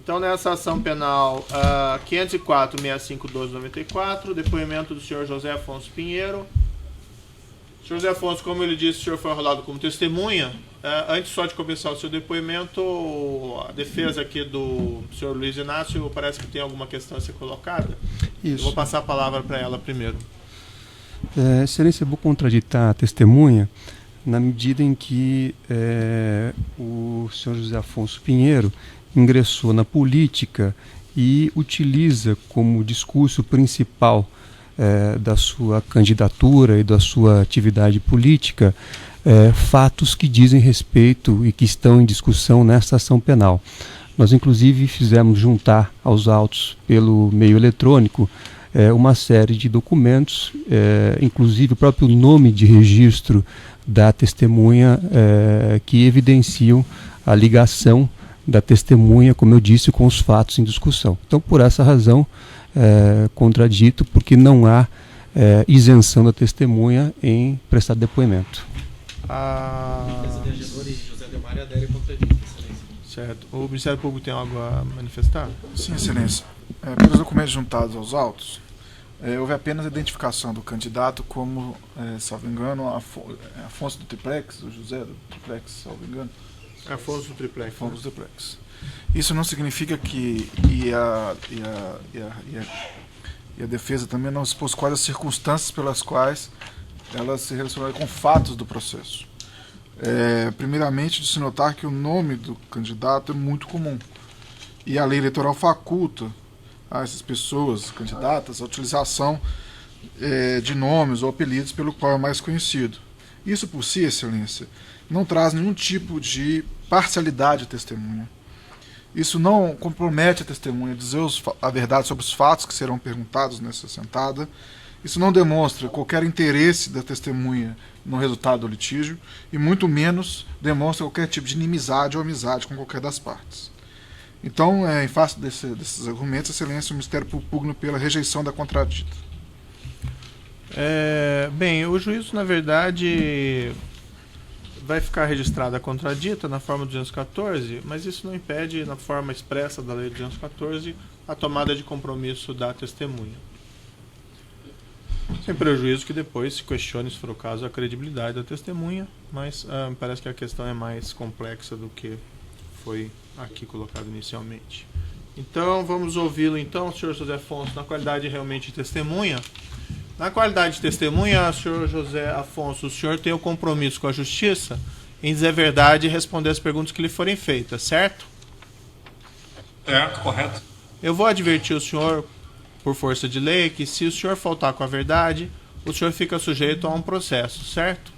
Então, nessa ação penal 504-65-1294, depoimento do senhor José Afonso Pinheiro. Senhor José Afonso, como ele disse, o senhor foi enrolado como testemunha. Antes só de começar o seu depoimento, a defesa aqui do senhor Luiz Inácio parece que tem alguma questão a ser colocada. Isso. Eu vou passar a palavra para ela primeiro. Excelência, eu vou contraditar a testemunha na medida em que o senhor José Afonso Pinheiro ingressou na política e utiliza como discurso principal da sua candidatura e da sua atividade política fatos que dizem respeito e que estão em discussão nesta ação penal. Nós, inclusive, fizemos juntar aos autos pelo meio eletrônico uma série de documentos, inclusive o próprio nome de registro da testemunha, que evidenciam a ligação da testemunha, como eu disse, com os fatos em discussão. Então, por essa razão, contradito, porque não há isenção da testemunha em prestar depoimento. Certo. O Ministério Público tem algo a manifestar? Sim, Excelência. Pelos documentos juntados aos autos, houve apenas a identificação do candidato como, salvo engano, Afonso do Triplex, o José do Triplex, salvo engano. Afonso do Triplex. Afonso do Triplex. Isso não significa que a defesa também não expôs quais as circunstâncias pelas quais ela se relaciona com fatos do processo. Primeiramente, de se notar que o nome do candidato é muito comum. E a lei eleitoral faculta a essas pessoas, candidatas, a utilização de nomes ou apelidos pelo qual é mais conhecido. Isso por si, Excelência, não traz nenhum tipo de parcialidade à testemunha. Isso não compromete a testemunha a dizer a verdade sobre os fatos que serão perguntados nessa sentada. Isso não demonstra qualquer interesse da testemunha no resultado do litígio e muito menos demonstra qualquer tipo de inimizade ou amizade com qualquer das partes. Então, em face desses argumentos, Excelência, o Ministério Público pugna pela rejeição da contradita. Bem, o juízo, na verdade, vai ficar registrada a contradita na forma 214, mas isso não impede, na forma expressa da lei 214, a tomada de compromisso da testemunha. Sem prejuízo que depois se questione, se for o caso, a credibilidade da testemunha, mas me parece que a questão é mais complexa do que foi aqui colocado inicialmente. Então, vamos ouvi-lo então, senhor José Afonso, na qualidade realmente de testemunha. Na qualidade de testemunha, senhor José Afonso, o senhor tem o compromisso com a justiça em dizer a verdade e responder as perguntas que lhe forem feitas, certo? Certo, correto. Eu vou advertir o senhor, por força de lei, que se o senhor faltar com a verdade, o senhor fica sujeito a um processo, certo?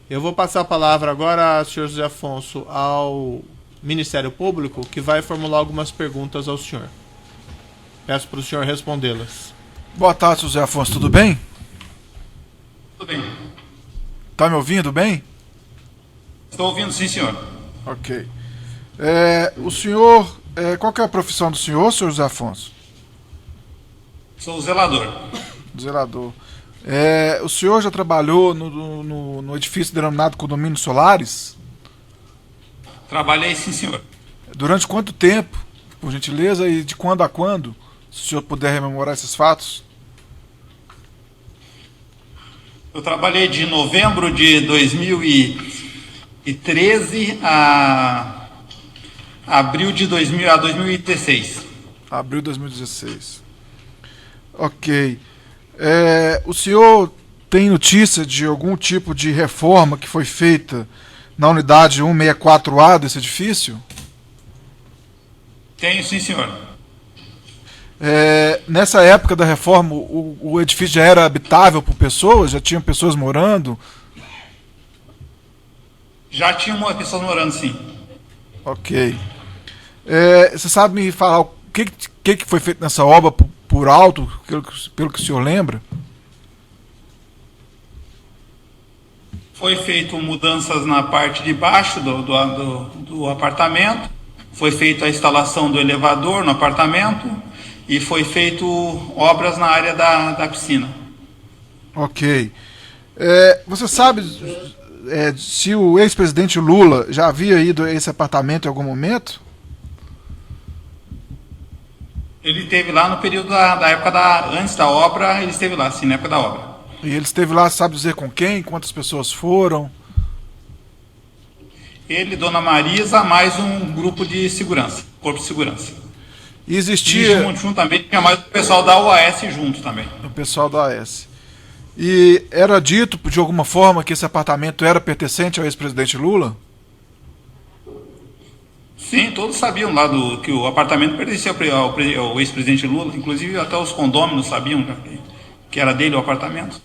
Eu vou passar a palavra agora, senhor José Afonso, ao Ministério Público, que vai formular algumas perguntas ao senhor. Peço para o senhor respondê-las. Boa tarde, José Afonso, tudo bem? Tudo bem. Está me ouvindo bem? Estou ouvindo, sim, senhor. Ok. O senhor, qual que é a profissão do senhor, senhor José Afonso? Sou zelador. Zelador. O senhor já trabalhou no edifício denominado Condomínio Solares? Trabalhei, sim, senhor. Durante quanto tempo, por gentileza, e de quando a quando? Se o senhor puder rememorar esses fatos. Eu trabalhei de novembro de 2013 a abril de 2016. Abril de 2016. Ok. O senhor tem notícia de algum tipo de reforma que foi feita na unidade 164A desse edifício? Tenho, sim, senhor. Nessa época da reforma, o edifício já era habitável por pessoas? Já tinham pessoas morando? Já tinha pessoas morando, sim. Ok. Você sabe me falar o que foi feito nessa obra por alto, pelo que o senhor lembra? Foi feito mudanças na parte de baixo do apartamento, foi feita a instalação do elevador no apartamento e foi feito obras na área da piscina. Ok. Você sabe, se o ex-presidente Lula já havia ido a esse apartamento em algum momento? Ele esteve lá no período da época antes da obra, ele esteve lá, sim, na época da obra. E ele esteve lá, sabe dizer com quem? Quantas pessoas foram? Ele, Dona Marisa, mais um grupo de segurança, corpo de segurança. E existia... E juntamente tinha mais o pessoal da OAS junto também. O pessoal da AS. E era dito, de alguma forma, que esse apartamento era pertencente ao ex-presidente Lula? Sim, todos sabiam lá que o apartamento pertencia ao ex-presidente Lula, inclusive até os condôminos sabiam que era dele o apartamento.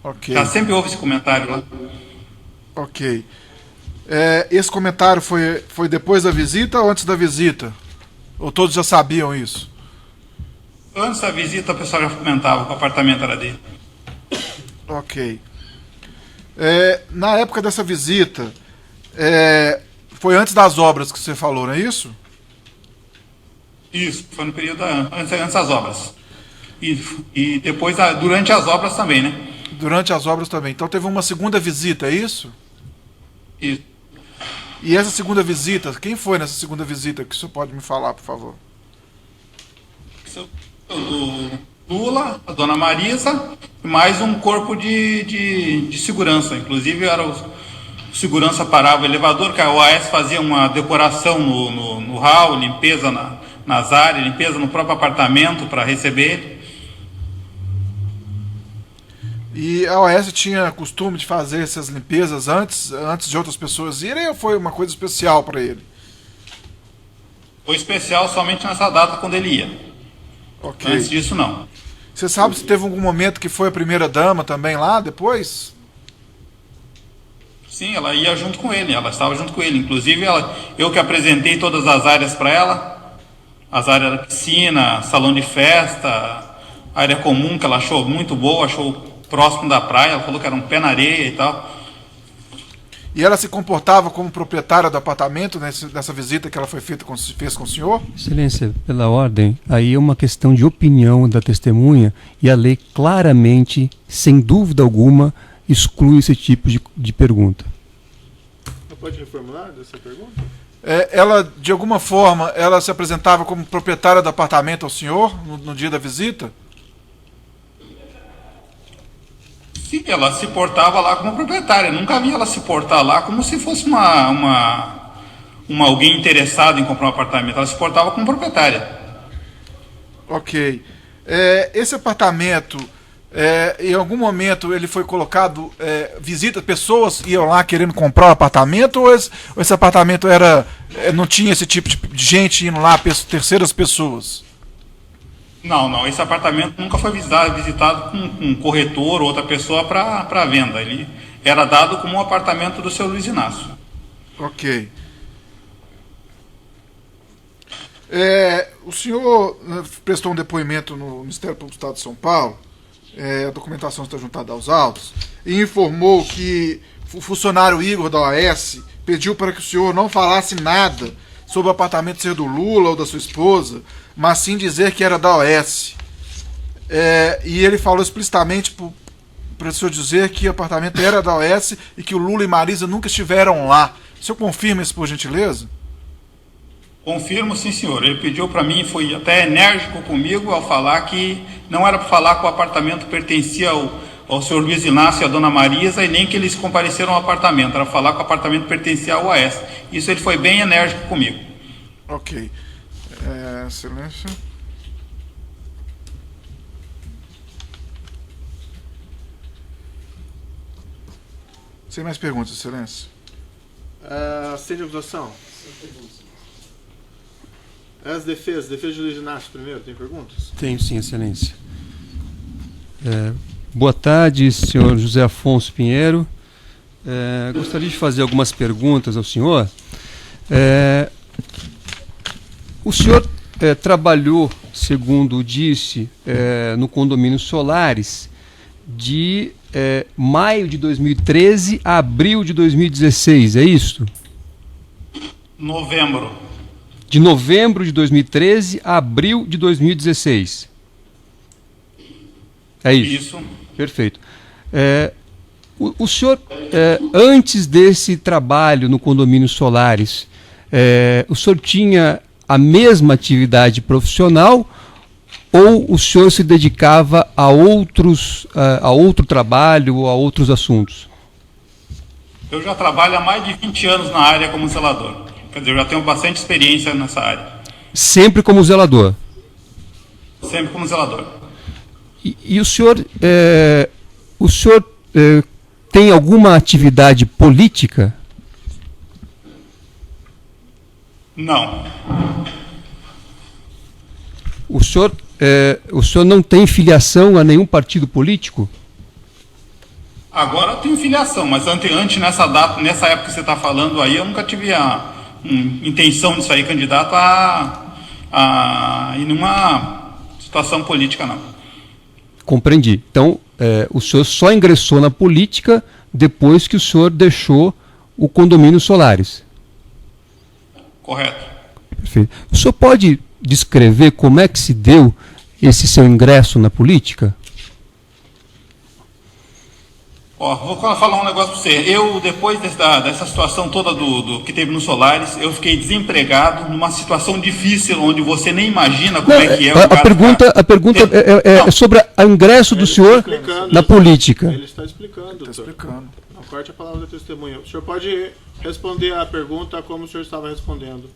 Ok. Já sempre houve esse comentário lá. Ok. Esse comentário foi depois da visita ou antes da visita? Ou todos já sabiam isso? Antes da visita, o pessoal já comentava que o apartamento era dele. Ok. Na época dessa visita, foi antes das obras que você falou, não é isso? Isso, foi no período antes das obras. E depois, durante as obras também, né? Durante as obras também. Então teve uma segunda visita, é isso? Isso. E essa segunda visita, quem foi nessa segunda visita que o senhor pode me falar, por favor? Do Lula, a Dona Marisa, e mais um corpo de segurança. Inclusive era o segurança parava o elevador, que a OAS fazia uma decoração no hall, limpeza nas áreas, limpeza no próprio apartamento para receber ele. E a OAS tinha costume de fazer essas limpezas antes de outras pessoas irem, ou foi uma coisa especial para ele? Foi especial somente nessa data quando ele ia. Ok. Antes disso, não. Você sabe se teve algum momento que foi a primeira dama também lá depois? Sim, ela ia junto com ele, ela estava junto com ele. Inclusive, eu que apresentei todas as áreas para ela, as áreas da piscina, salão de festa, área comum que ela achou muito boa, achou próximo da praia, ela falou que era um pé na areia e tal. E ela se comportava como proprietária do apartamento nessa visita que ela fez com o senhor? Excelência, pela ordem, aí é uma questão de opinião da testemunha e a lei claramente, sem dúvida alguma, exclui esse tipo de pergunta. Você pode reformular essa pergunta? Ela, de alguma forma, ela se apresentava como proprietária do apartamento ao senhor no dia da visita? Sim, ela se portava lá como proprietária. Eu nunca vi ela se portar lá como se fosse alguém interessado em comprar um apartamento. Ela se portava como proprietária. Ok. Esse apartamento, em algum momento ele foi colocado, pessoas iam lá querendo comprar o apartamento, ou esse apartamento não tinha esse tipo de gente indo lá, terceiras pessoas? Não, esse apartamento nunca foi visitado com um corretor ou outra pessoa para venda. Ele era dado como um apartamento do seu Luiz Inácio. Ok. O senhor prestou um depoimento no Ministério Público do Estado de São Paulo, a documentação está juntada aos autos, e informou que o funcionário Igor da OAS pediu para que o senhor não falasse nada sobre o apartamento ser do Lula ou da sua esposa, mas sim dizer que era da OAS. E ele falou explicitamente para o senhor dizer que o apartamento era da OAS e que o Lula e Marisa nunca estiveram lá. O senhor confirma isso, por gentileza? Confirmo, sim, senhor. Ele pediu para mim, foi até enérgico comigo ao falar que não era para falar que o apartamento pertencia ao senhor Luiz Inácio e à dona Marisa, e nem que eles compareceram ao apartamento, era falar que o apartamento pertencia ao OAS. Isso ele foi bem enérgico comigo. Ok. Excelência. Sem mais perguntas, Excelência. Sem de acusação? As defesas, defesa de Luiz Inácio primeiro, tem perguntas? Tenho sim, Excelência. Boa tarde, senhor José Afonso Pinheiro. Gostaria de fazer algumas perguntas ao senhor. O senhor trabalhou, segundo disse, no condomínio Solares de maio de 2013 a abril de 2016, é isso? Novembro. De novembro de 2013 a abril de 2016. É isso? Isso. Perfeito. O senhor, antes desse trabalho no condomínio Solares, o senhor tinha a mesma atividade profissional ou o senhor se dedicava a outro trabalho ou a outros assuntos? Eu já trabalho há mais de 20 anos na área como zelador. Quer dizer, eu já tenho bastante experiência nessa área. Sempre como zelador? Sempre como zelador. E o senhor tem alguma atividade política? Não. O senhor não tem filiação a nenhum partido político? Agora eu tenho filiação, mas antes nessa época que você está falando aí, eu nunca tive a intenção de sair candidato a ir numa situação política, não. Compreendi. Então, o senhor só ingressou na política depois que o senhor deixou o condomínio Solares? Correto. Perfeito. O senhor pode descrever como é que se deu esse seu ingresso na política? Vou falar um negócio para você. Eu, depois dessa situação toda do que teve no Solares, eu fiquei desempregado, numa situação difícil, onde você nem imagina como é que é. A pergunta é sobre o ingresso do senhor na política. Ele está explicando, doutor. Não corte a palavra da testemunha. O senhor pode responder a pergunta como o senhor estava respondendo.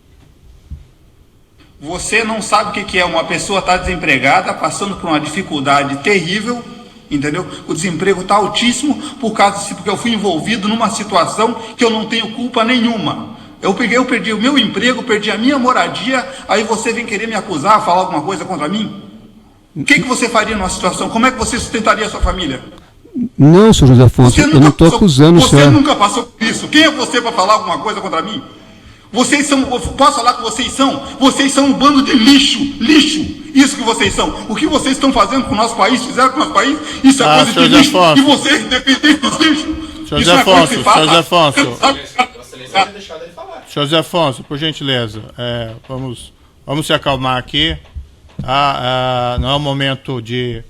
Você não sabe o que é uma pessoa estar desempregada, passando por uma dificuldade terrível, entendeu? O desemprego está altíssimo porque eu fui envolvido numa situação que eu não tenho culpa nenhuma. Eu perdi o meu emprego, perdi a minha moradia, aí você vem querer me acusar, falar alguma coisa contra mim? O que você faria numa situação? Como é que você sustentaria a sua família? Não, senhor José Afonso, eu não estou acusando o senhor. Você nunca passou por isso. Quem é você para falar alguma coisa contra mim? Posso falar que vocês são um bando de lixo, isso que vocês são. O que vocês estão fazendo com o nosso país, fizeram com o nosso país, isso é coisa de lixo. E vocês, independente dos lixos. Senhor José Afonso, por gentileza, vamos se acalmar aqui. Não é o momento de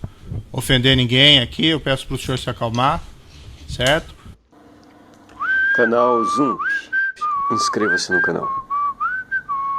ofender ninguém aqui, eu peço para o senhor se acalmar, certo? Canal Zoom. Inscreva-se no canal.